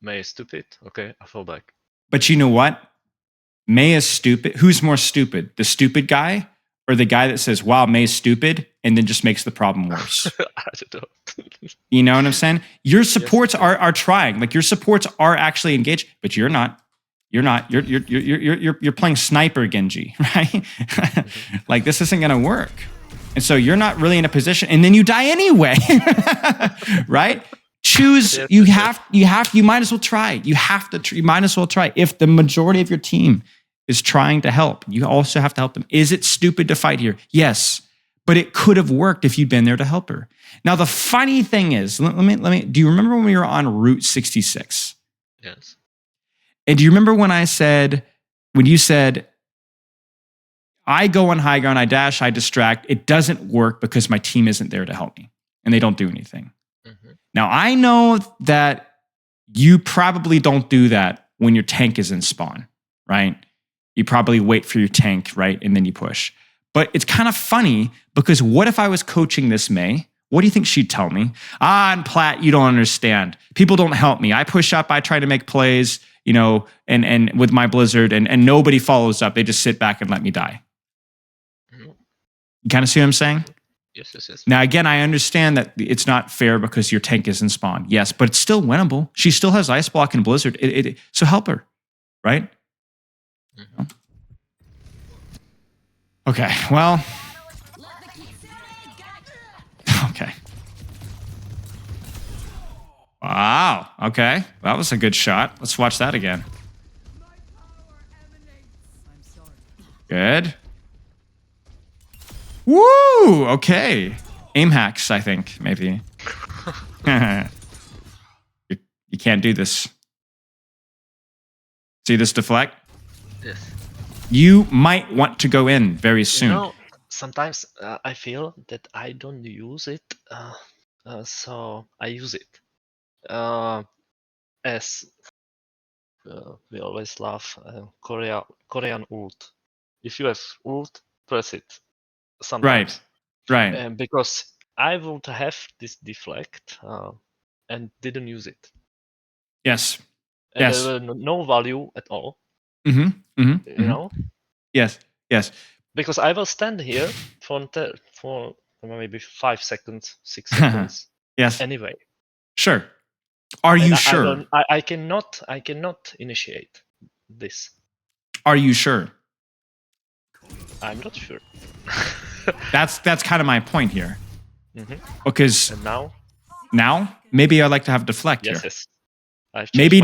Mei is stupid. Okay, I fall back. But you know what? Mei is stupid. Who's more stupid? The stupid guy, or the guy that says, wow, Mei's stupid, and then just makes the problem worse? I don't know. You know what I'm saying? Your supports are trying. Like, your supports are actually engaged, but you're not. You're not. You're playing sniper Genji, right? Like, this isn't going to work. And so you're not really in a position, and then you die anyway, right? Choose. You might as well try. You might as well try. If the majority of your team is trying to help, you also have to help them. Is it stupid to fight here? Yes, but it could have worked if you'd been there to help her. Now, the funny thing is, let me. Do you remember when we were on Route 66? Yes. And do you remember when you said, I go on high ground, I dash, I distract. It doesn't work because my team isn't there to help me, and they don't do anything. Mm-hmm. Now, I know that you probably don't do that when your tank is in spawn, right? You probably wait for your tank, right? And then you push. But it's kind of funny, because what if I was coaching this Mei? What do you think she'd tell me? And Platt, you don't understand. People don't help me. I push up, I try to make plays, and with my blizzard, and nobody follows up. They just sit back and let me die. Mm-hmm. You kind of see what I'm saying? Yes. Now, again, I understand that it's not fair because your tank is in spawn. Yes, but it's still winnable. She still has ice block and blizzard. So help her, right? Mm-hmm. Okay, well. Okay. Wow. Okay. That was a good shot. Let's watch that again. Good. Woo! Okay. Aim hacks, I think, maybe. You can't do this. See this deflect? Yes. You might want to go in very soon. Sometimes I feel that I don't use it, so I use it. As we always love Korean ult. If you have ult, press it. Sometimes. Right. Because I would have this deflect and didn't use it. Yes. And there were no value at all. Mm-hmm. Mm-hmm. You know? Yes. Because I will stand here for maybe 5 seconds, 6 seconds. Yes. Anyway. Sure. Are you sure? I cannot initiate this. Are you sure? I'm not sure. That's kind of my point here. Mm-hmm. Because and now maybe I'd like to have deflect here. Yes. Maybe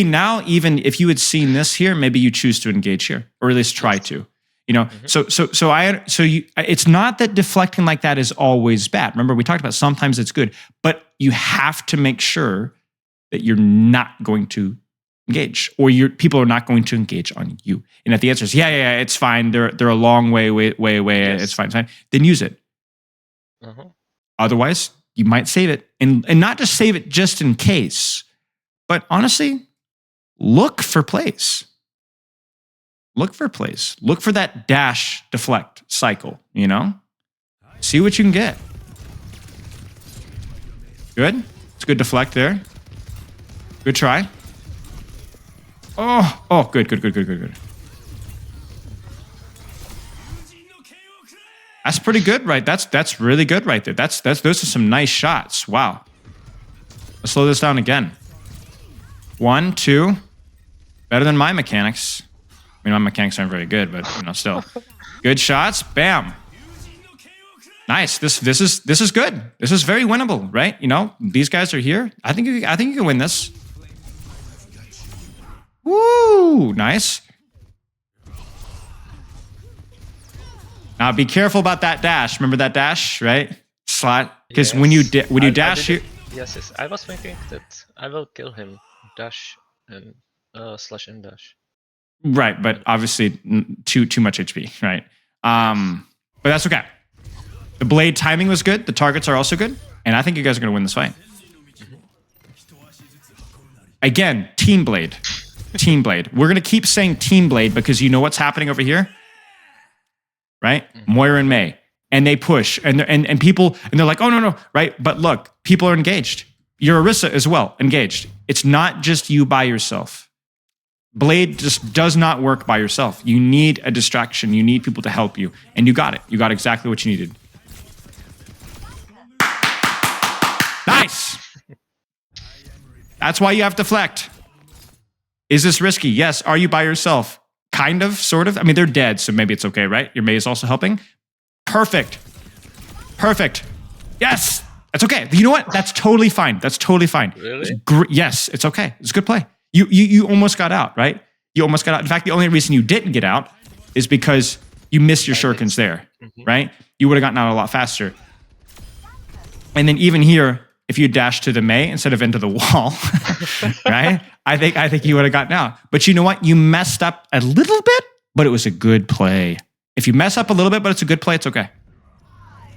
now, even if you had seen this here, maybe you choose to engage here, or at least try to. Mm-hmm. It's not that deflecting like that is always bad. Remember, we talked about sometimes it's good, but you have to make sure that you're not going to engage, or people are not going to engage on you. And if the answer is yeah, it's fine. They're a long way. Yes. It's fine. Then use it. Uh-huh. Otherwise, you might save it, and not just save it just in case, but honestly, look for plays. Look for plays. Look for that dash deflect cycle, See what you can get. Good. It's a good deflect there. Good try. Oh, good. That's pretty good, right? That's really good right there. Those are some nice shots. Wow. Let's slow this down again. 1, 2. Better than my mechanics. I mean, my mechanics aren't very good, but still. Good shots. Bam. Nice. This is good. This is very winnable, right? These guys are here. I think you can win this. Woo! Nice. Now be careful about that dash. Remember that dash, right? Slot. Because when you dash, Yes. I was thinking that I will kill him. Dash and slash and dash. Right, but obviously too much HP, right? But that's okay. The blade timing was good. The targets are also good, and I think you guys are going to win this fight. Again, team blade, team blade. We're going to keep saying team blade because you know what's happening over here, right? Moira and Mei, and they push, and people, and they're like, oh no, right? But look, people are engaged. You're Orisa as well, engaged. It's not just you by yourself. Blade just does not work by yourself. You need a distraction. You need people to help you. And you got it. You got exactly what you needed. Nice! That's why you have deflect. Is this risky? Yes. Are you by yourself? Kind of, sort of. I mean, they're dead, so maybe it's okay, right? Your Mei is also helping. Perfect. Perfect. Yes! That's okay. You know what? That's totally fine. That's totally fine. Really? Yes, it's okay. It's a good play. You almost got out, right? You almost got out. In fact, the only reason you didn't get out is because you missed your shurikens there, right? You would have gotten out a lot faster. And then even here, if you dashed to the Mei instead of into the wall, right? I think you would have gotten out. But you know what? You messed up a little bit, but it was a good play. If you mess up a little bit, but it's a good play, it's okay.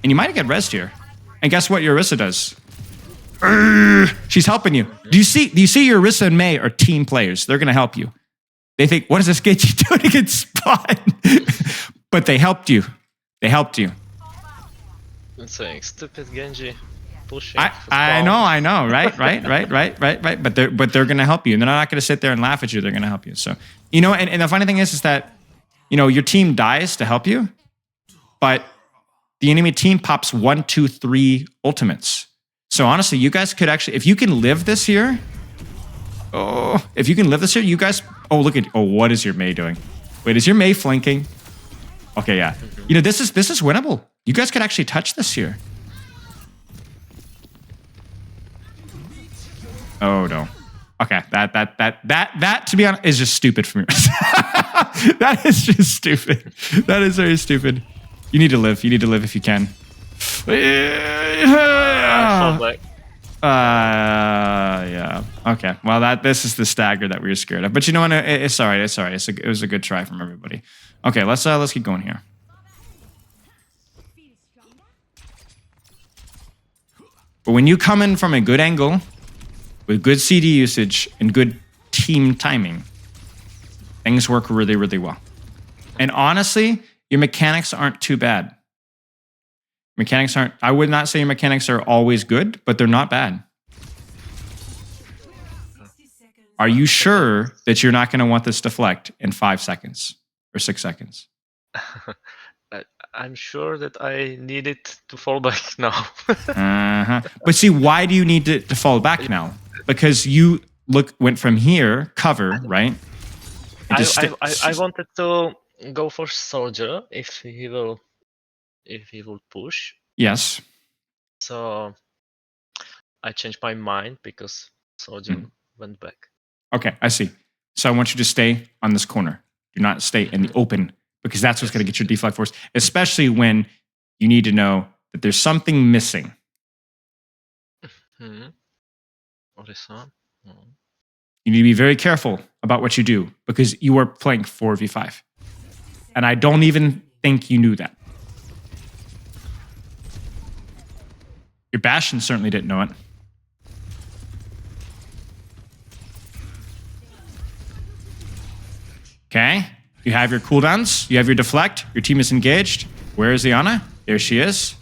And you might get rezzed here. And guess what your Orisa does? She's helping you. Do you see your Orisa and Mei are team players? They're going to help you. They think, what is this Genji doing against Spawn? But they helped you. They helped you. I'm saying stupid Genji pushing. I know, right. But they're going to help you, and they're not going to sit there and laugh at you. They're going to help you. So and the funny thing is that your team dies to help you, but the enemy team pops 1, 2, 3 ultimates. So honestly, you guys could actually, if you can live this here, you guys, what is your Mei doing? Wait, is your Mei flanking? Okay, yeah. This is winnable. You guys could actually touch this here. Oh no. Okay, that to be honest is just stupid for me. That is just stupid. That is very stupid. You need to live. You need to live if you can. Yeah. Okay. Well, this is the stagger that we were scared of. But you know what? It's all right. It's all right. It was a good try from everybody. Okay, let's keep going here. But when you come in from a good angle, with good CD usage and good team timing, things work really, really well. And honestly, your mechanics aren't too bad. I would not say your mechanics are always good, but they're not bad. Are you sure that you're not going to want this deflect in 5 seconds or 6 seconds? I'm sure that I need it to fall back now. But see, why do you need to fall back now? Because you went from here, cover, right? I wanted to go for soldier if he will push. Yes. So I changed my mind because soldier went back. Okay, I see. So I want you to stay on this corner. Do not stay in the open, because that's what's going to get your deflect force, especially when you need to know that there's something missing. What is that? You need to be very careful about what you do, because you are playing 4v5. And I don't even think you knew that. Your Bastion certainly didn't know it. Okay. You have your cooldowns. You have your deflect. Your team is engaged. Where is Iana? There she is.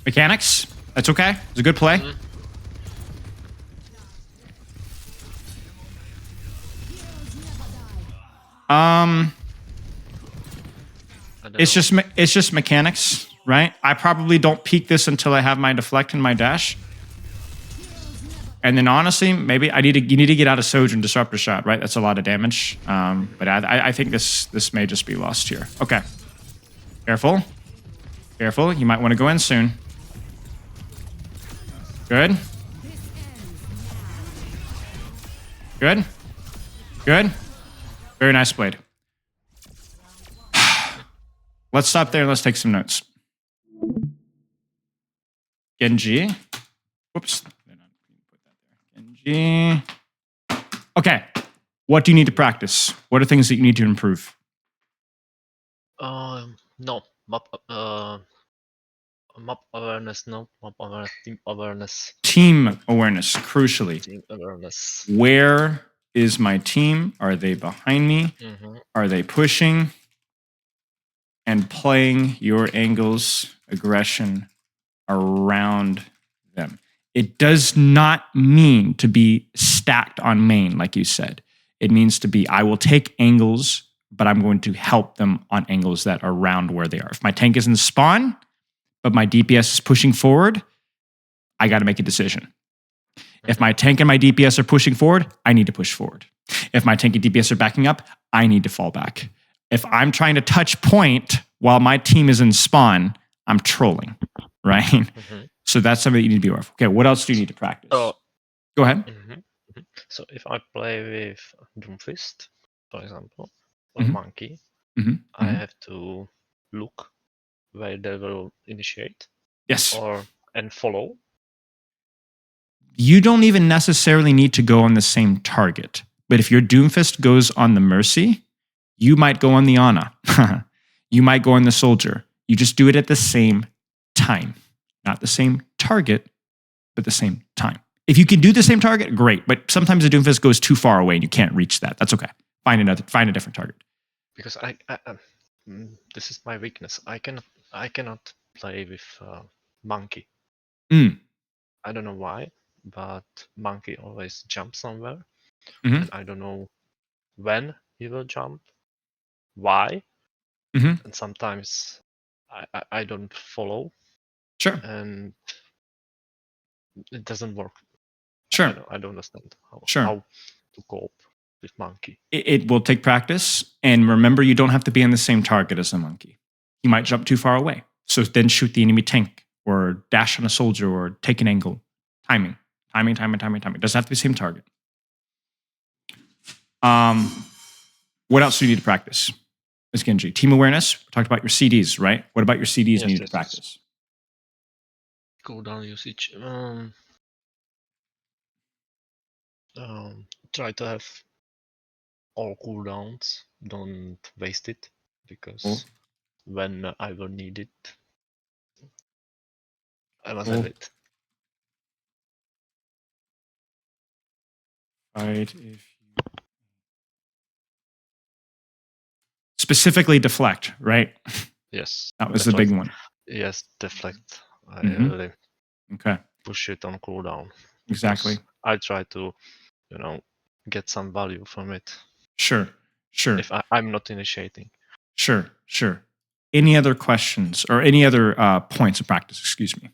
Mechanics. That's okay. It's a good play. It's just mechanics, right? I probably don't peek this until I have my deflect and my dash. And then honestly, maybe you need to get out of Sojourn Disruptor Shot, right? That's a lot of damage. But I think this may just be lost here. Okay. Careful. Careful. You might want to go in soon. Good. Good. Good. Very nice blade. Let's stop there and let's take some notes. Genji. Whoops. Genji. Okay. What do you need to practice? What are things that you need to improve? No. Map awareness, no. Map awareness, team awareness. Team awareness, crucially. Team awareness. Where is my team? Are they behind me? Mm-hmm. Are they pushing? And playing your angles, aggression around them. It does not mean to be stacked on main, like you said. It means to be, I will take angles, but I'm going to help them on angles that are around where they are. If my tank is in spawn, but my DPS is pushing forward, I got to make a decision. If my tank and my DPS are pushing forward, I need to push forward. If my tank and DPS are backing up, I need to fall back. If I'm trying to touch point while my team is in spawn, I'm trolling, right? Mm-hmm. So that's something that you need to be aware of. Okay, what else do you need to practice? Go ahead. Mm-hmm. Mm-hmm. So if I play with Doomfist, for example, or Monkey, I have to look where they will initiate. Yes. And follow. You don't even necessarily need to go on the same target. But if your Doomfist goes on the Mercy, you might go on the Ana. You might go on the Soldier. You just do it at the same time. Not the same target, but the same time. If you can do the same target, great. But sometimes the Doomfist goes too far away and you can't reach that. That's okay. Find a different target. Because this is my weakness. I cannot play with Monkey. I don't know why, but Monkey always jumps somewhere. And I don't know when he will jump, why. And sometimes I don't follow. Sure. And it doesn't work. Sure. I don't understand how to cope with Monkey. It will take practice. And remember, you don't have to be on the same target as a Monkey. He might jump too far away. So then shoot the enemy tank or dash on a soldier or take an angle. Timing. It doesn't have to be the same target. What else do you need to practice? Ms. Genji, team awareness. We talked about your CDs, right? What about your CDs you need to practice? Cooldown usage. Try to have all cooldowns. Don't waste it, because when I will need it, I must have it. Right. Specifically deflect, right? Yes. That was the big one. Yes, deflect. I really push it on cooldown. Exactly. I try to, get some value from it. Sure. If I'm not initiating. Sure. Any other questions or any other points of practice? Excuse me.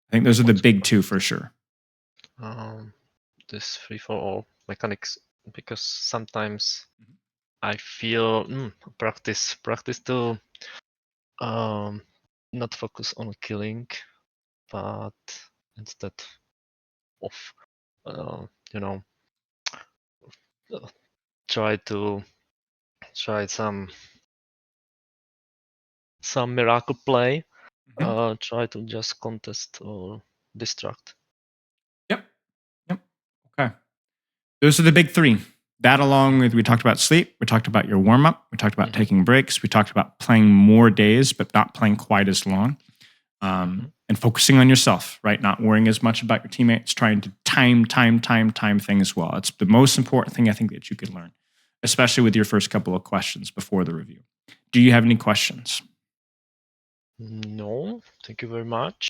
I think those are the big two for sure. This free-for-all mechanics, because sometimes I feel practice to not focus on killing, but instead of try some miracle play. Try to just contest or distract. Yep. Okay. Those are the big three. That, along with, we talked about sleep, we talked about your warm-up, we talked about taking breaks, we talked about playing more days, but not playing quite as long. And focusing on yourself, right? Not worrying as much about your teammates, trying to time things well. It's the most important thing I think that you could learn, especially with your first couple of questions before the review. Do you have any questions? No, thank you very much.